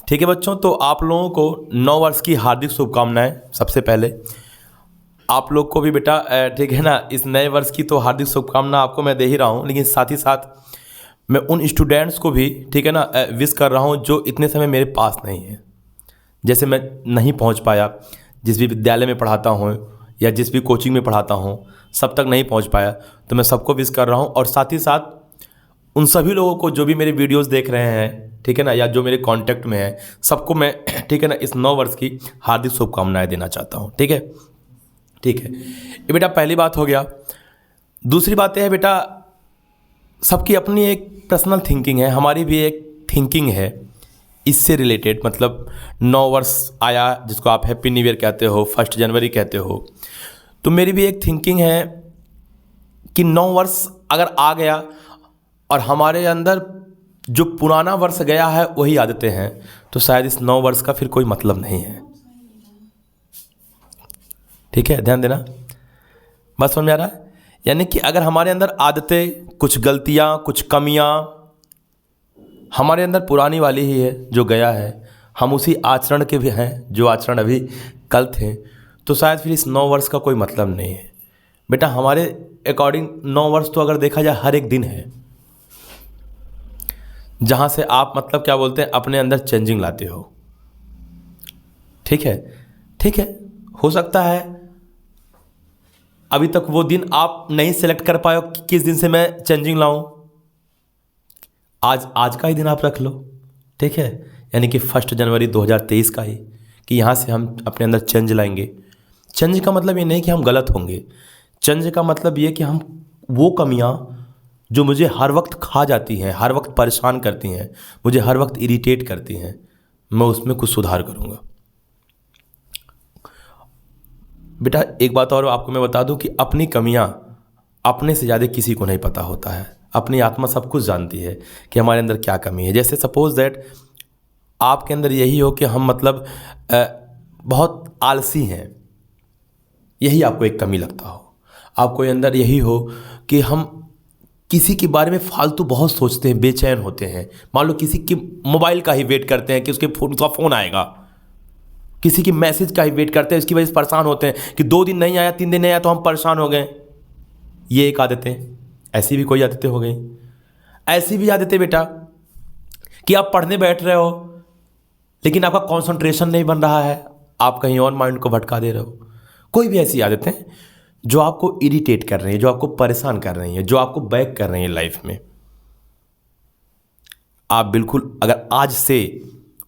ठीक है बच्चों, तो आप लोगों को 9 वर्ष की हार्दिक शुभकामनाएं। सबसे पहले आप लोग को भी बेटा ठीक है ना, इस नए वर्ष की तो हार्दिक शुभकामना आपको मैं दे ही रहा हूँ, लेकिन साथ ही साथ मैं उन स्टूडेंट्स को भी ठीक है ना विश कर रहा हूँ जो इतने समय मेरे पास नहीं है। जैसे मैं नहीं पहुँच पाया, जिस भी विद्यालय में पढ़ाता हूँ या जिस भी कोचिंग में पढ़ाता हूँ, सब तक नहीं पहुँच पाया, तो मैं सबको विश कर रहा हूँ। और साथ ही साथ उन सभी लोगों को जो भी मेरे वीडियोस देख रहे हैं ठीक है ना, या जो मेरे कांटेक्ट में है, सबको मैं ठीक है ना इस 9 वर्ष की हार्दिक शुभकामनाएं देना चाहता हूँ। ठीक है, ठीक है, ये बेटा पहली बात हो गया। दूसरी बात यह है बेटा, सबकी अपनी एक पर्सनल थिंकिंग है, हमारी भी एक थिंकिंग है इससे रिलेटेड। मतलब 9 वर्ष आया, जिसको आप हैप्पी न्यू ईयर कहते हो, 1 जनवरी कहते हो, तो मेरी भी एक थिंकिंग है कि 9 वर्ष अगर आ गया और हमारे अंदर जो पुराना वर्ष गया है वही आदतें हैं, तो शायद इस 9 वर्ष का फिर कोई मतलब नहीं है। ठीक है, ध्यान देना, बस समझ में आ रहा है। यानी कि अगर हमारे अंदर आदतें, कुछ गलतियां, कुछ कमियां हमारे अंदर पुरानी वाली ही है जो गया है, हम उसी आचरण के भी हैं जो आचरण अभी कल थे, तो शायद फिर इस 9 वर्ष का कोई मतलब नहीं है। बेटा हमारे अकॉर्डिंग 9 वर्ष तो अगर देखा जाए हर एक दिन है, जहाँ से आप मतलब क्या बोलते हैं अपने अंदर चेंजिंग लाते हो। ठीक है, ठीक है, हो सकता है अभी तक वो दिन आप नहीं सेलेक्ट कर पाए हो कि किस दिन से मैं चेंजिंग लाऊं। आज का ही दिन आप रख लो, ठीक है, यानी कि 1 जनवरी 2023 का ही, कि यहाँ से हम अपने अंदर चेंज लाएंगे। चेंज का मतलब ये नहीं कि हम गलत होंगे, चेंज का मतलब ये कि हम वो कमियाँ जो मुझे हर वक्त खा जाती हैं, हर वक्त परेशान करती हैं, मुझे हर वक्त इरिटेट करती हैं, मैं उसमें कुछ सुधार करूँगा। बेटा एक बात और आपको मैं बता दूं कि अपनी कमियां अपने से ज़्यादा किसी को नहीं पता होता है। अपनी आत्मा सब कुछ जानती है कि हमारे अंदर क्या कमी है। जैसे सपोज दैट आपके अंदर यही हो कि हम मतलब बहुत आलसी हैं, यही आपको एक कमी लगता हो। आपको अंदर यही हो कि हम किसी के बारे में फालतू बहुत सोचते हैं, बेचैन होते हैं। मान लो किसी की मोबाइल का ही वेट करते हैं कि उसका फ़ोन आएगा, किसी की मैसेज का ही वेट करते हैं, इसकी वजह से परेशान होते हैं कि 2 दिन नहीं आया, 3 दिन नहीं आया तो हम परेशान हो गए। ये एक आदतें, ऐसी भी कोई आदतें हो गई। ऐसी भी आदतें बेटा कि आप पढ़ने बैठ रहे हो लेकिन आपका कंसंट्रेशन नहीं बन रहा है, आप कहीं और माइंड को भटका दे रहे हो। कोई भी ऐसी आदतें जो आपको इरिटेट कर रही हैं, जो आपको परेशान कर रही हैं, जो आपको बैक कर रही हैं लाइफ में, आप बिल्कुल अगर आज से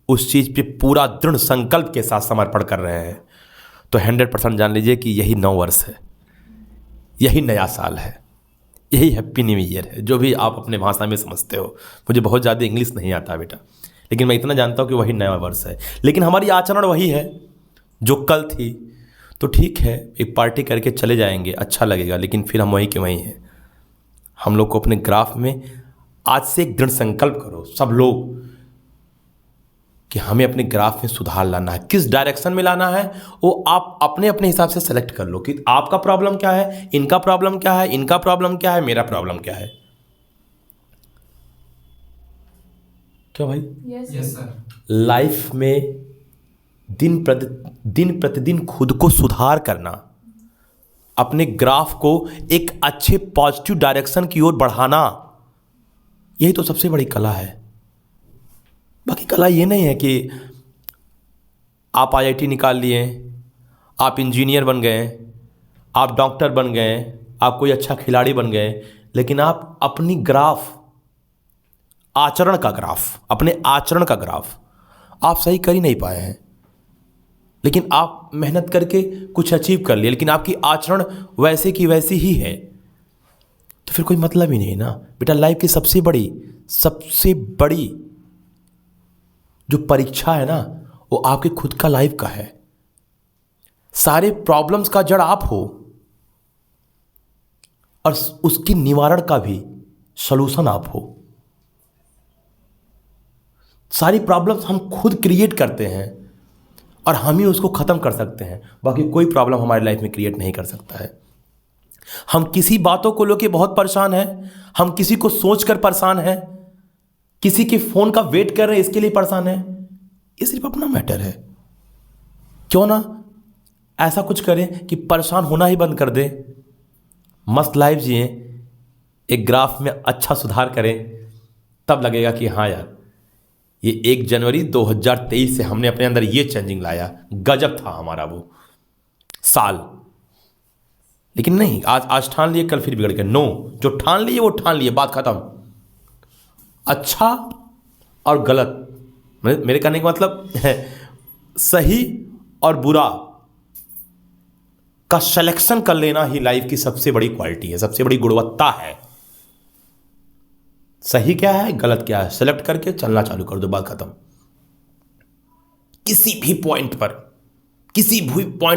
उस चीज़ पे पूरा दृढ़ संकल्प के साथ समर्पण कर रहे हैं तो 100% जान लीजिए कि यही 9 वर्ष है, यही नया साल है, यही हैप्पी न्यू ईयर है, जो भी आप अपने भाषा में समझते हो। मुझे बहुत ज़्यादा इंग्लिश नहीं आता बेटा, लेकिन मैं इतना जानता हूँ कि वही नया वर्ष है। लेकिन हमारी आचरण वही है जो कल थी, तो ठीक है एक पार्टी करके चले जाएंगे, अच्छा लगेगा, लेकिन फिर हम वहीं के वहीं हैं। हम लोग को अपने ग्राफ में आज से एक दृढ़ संकल्प करो सब लोग कि हमें अपने ग्राफ में सुधार लाना है। किस डायरेक्शन में लाना है वो आप अपने अपने हिसाब से सेलेक्ट कर लो कि आपका प्रॉब्लम क्या है, इनका प्रॉब्लम क्या है, इनका प्रॉब्लम क्या है, मेरा प्रॉब्लम क्या है। क्यों भाई? Yes sir. लाइफ में दिन प्रतिदिन खुद को सुधार करना, अपने ग्राफ को एक अच्छे पॉजिटिव डायरेक्शन की ओर बढ़ाना, यही तो सबसे बड़ी कला है। बाकी कला ये नहीं है कि आप IIT निकाल लिए, आप इंजीनियर बन गए, आप डॉक्टर बन गए, आप कोई अच्छा खिलाड़ी बन गए, लेकिन आप अपनी ग्राफ, आचरण का ग्राफ, अपने आचरण का ग्राफ आप सही कर ही नहीं पाए हैं। लेकिन आप मेहनत करके कुछ अचीव कर लिए, लेकिन आपकी आचरण वैसे की वैसी ही है, तो फिर कोई मतलब ही नहीं ना बेटा। लाइफ की सबसे बड़ी जो परीक्षा है ना, वो आपके खुद का लाइफ का है। सारे प्रॉब्लम्स का जड़ आप हो और उसकी निवारण का भी सलूशन आप हो। सारी प्रॉब्लम्स हम खुद क्रिएट करते हैं और हम ही उसको ख़त्म कर सकते हैं। बाकी कोई प्रॉब्लम हमारी लाइफ में क्रिएट नहीं कर सकता है। हम किसी बातों को लेकर बहुत परेशान हैं, हम किसी को सोच कर परेशान हैं, किसी के फ़ोन का वेट कर रहे हैं इसके लिए परेशान हैं, ये सिर्फ अपना मैटर है। क्यों ना ऐसा कुछ करें कि परेशान होना ही बंद कर दें, मस्त लाइफ जिए, एक ग्राफ में अच्छा सुधार करें, तब लगेगा कि हाँ यार ये 1 जनवरी 2023 से हमने अपने अंदर ये चेंजिंग लाया, गजब था हमारा वो साल। लेकिन नहीं, आज ठान लिए, कल फिर बिगड़ गए। नो, जो ठान लिए वो ठान लिए, बात खत्म। अच्छा और गलत, मेरे कहने का मतलब है सही और बुरा का सिलेक्शन कर लेना ही लाइफ की सबसे बड़ी क्वालिटी है, सबसे बड़ी गुणवत्ता है। सही क्या है, गलत क्या है, सेलेक्ट करके चलना चालू कर दो, बात खत्म। किसी भी पॉइंट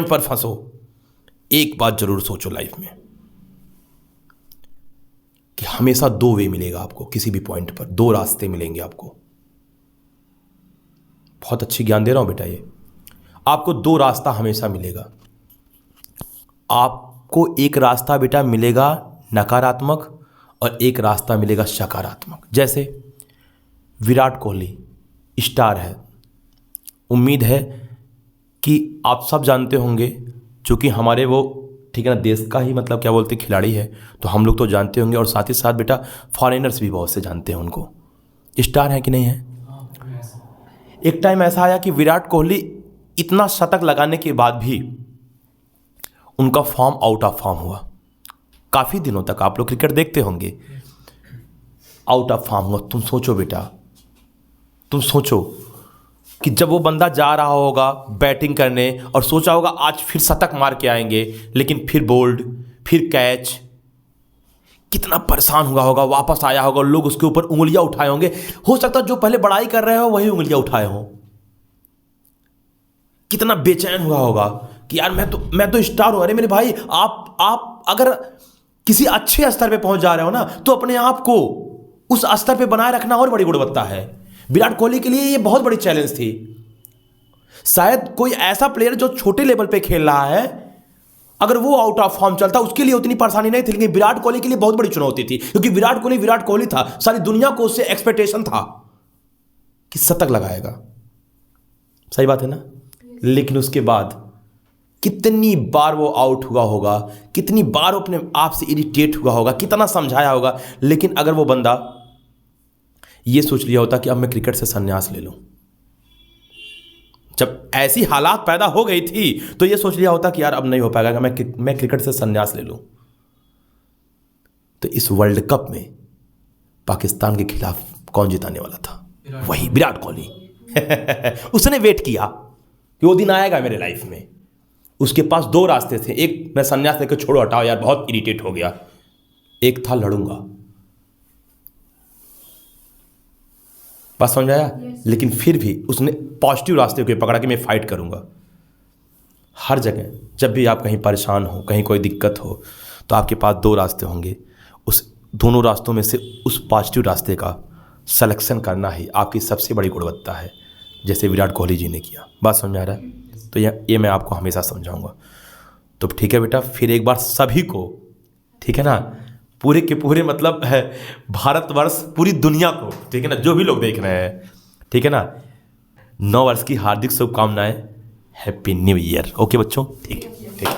पर फंसो, एक बात जरूर सोचो लाइफ में कि हमेशा 2 वे मिलेगा आपको। किसी भी पॉइंट पर 2 रास्ते मिलेंगे आपको। बहुत अच्छी ज्ञान दे रहा हूं बेटा, ये आपको 2 रास्ता हमेशा मिलेगा। आपको एक रास्ता बेटा मिलेगा नकारात्मक और एक रास्ता मिलेगा सकारात्मक। जैसे विराट कोहली स्टार है, उम्मीद है कि आप सब जानते होंगे, चूँकि हमारे वो ठीक है ना देश का ही मतलब क्या बोलते खिलाड़ी है, तो हम लोग तो जानते होंगे, और साथ ही साथ बेटा फॉरेनर्स भी बहुत से जानते हैं उनको। स्टार है कि नहीं है? एक टाइम ऐसा आया कि विराट कोहली इतना शतक लगाने के बाद भी उनका फॉर्म आउट ऑफ फॉर्म हुआ। काफ़ी दिनों तक आप लोग क्रिकेट देखते होंगे, आउट ऑफ फॉर्म हुआ। तुम सोचो बेटा, तुम सोचो कि जब वो बंदा जा रहा होगा बैटिंग करने और सोचा होगा आज फिर शतक मार के आएंगे, लेकिन फिर बोल्ड, फिर कैच, कितना परेशान हुआ होगा। वापस आया होगा, लोग उसके ऊपर उंगलियां उठाए होंगे। हो सकता है जो पहले बड़ाई कर रहे हो वही उंगलियां उठाए हो। कितना बेचैन हुआ होगा कि यार मैं तो स्टार हूं। अरे मेरे भाई, आप अगर किसी अच्छे स्तर पे पहुंच जा रहे हो ना, तो अपने आप को उस स्तर पे बनाए रखना और बड़ी गुणवत्ता है। विराट कोहली के लिए ये बहुत बड़ी चैलेंज थी। शायद कोई ऐसा प्लेयर जो छोटे लेवल पे खेल रहा है, अगर वो आउट ऑफ फॉर्म चलता उसके लिए उतनी परेशानी नहीं थी, लेकिन विराट कोहली के लिए बहुत बड़ी चुनौती थी, क्योंकि विराट कोहली था। सारी दुनिया को उससे एक्सपेक्टेशन था कि शतक लगाएगा। सही बात है ना? लेकिन उसके बाद कितनी बार वो आउट हुआ होगा, कितनी बार वो अपने आप से इरिटेट हुआ होगा, कितना समझाया होगा। लेकिन अगर वो बंदा ये सोच लिया होता कि अब मैं क्रिकेट से संन्यास ले लूं, जब ऐसी हालात पैदा हो गई थी तो ये सोच लिया होता कि यार अब नहीं हो पाएगा, मैं क्रिकेट से संन्यास ले लूं, तो इस वर्ल्ड कप में पाकिस्तान के खिलाफ कौन जिताने वाला था? वही विराट कोहली। उसने वेट किया कि वो दिन आएगा मेरे लाइफ में। उसके पास 2 रास्ते थे, एक मैं संन्यास लेकर छोड़ो, हटाओ यार बहुत इरिटेट हो गया, एक था लड़ूंगा। बात समझ आया? लेकिन फिर भी उसने पॉजिटिव रास्ते को पकड़ा कि मैं फाइट करूंगा। हर जगह जब भी आप कहीं परेशान हो, कहीं कोई दिक्कत हो, तो आपके पास 2 रास्ते होंगे। उस दोनों रास्तों में से उस पॉजिटिव रास्ते का सिलेक्शन करना ही आपकी सबसे बड़ी गुणवत्ता है, जैसे विराट कोहली जी ने किया। बात समझ आ रहा है? तो ये मैं आपको हमेशा समझाऊंगा। तो ठीक है बेटा, फिर एक बार सभी को, ठीक है ना, पूरे के पूरे मतलब है भारतवर्ष, पूरी दुनिया को, ठीक है ना, जो भी लोग देख रहे हैं, ठीक है ना, 9 वर्ष की हार्दिक शुभकामनाएं। Happy new year. ओके बच्चों, ठीक है, ठीक है।